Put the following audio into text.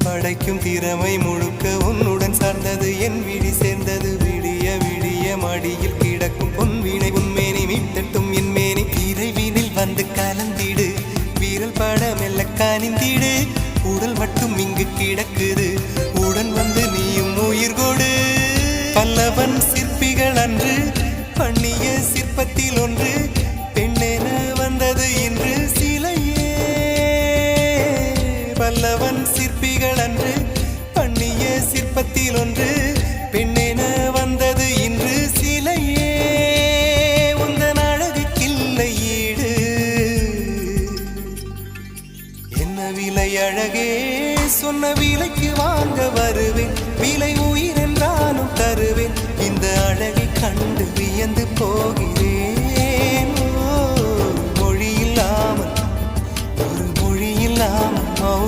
படைக்கும் திறமை முழுக்க உன்னுடன் சார்ந்தது என் விழி சேர்ந்தது விடிய விடிய மடியில் கிடக்கும் பொன்வினை உன்மேனி மீட்டட்டும் என் மேனி இறைவினில் வந்து கலந்திடு வீரல் பட மெல்ல காணிந்திடு உடல் மட்டும் இங்கு கிடக்குது உடன் வந்து நீயும் உயிர் கொடு பல்லவன் சிற்பிகள் அன்று பண்ணிய சிற்பத்தில் ஒன்று பெண்ணென வந்தது இன்று சிலையே பல்லவன் சிற்பிகள் அன்று பண்ணிய சிற்பத்தில் ஒன்று பெண்ணென வந்தது இன்று சிலையே உந்தன் அழகுக்கில்லை ஈடு என்ன விலை அழகே சொன்ன விலைக்கு வாங்க வருவேன் விலை உயிர் என்றாலும் தருவேன் இந்த அழகை கண்டு வியந்து போகிறேன் மொழி இல்லாமல் ஒரு மொழி இல்லாமல்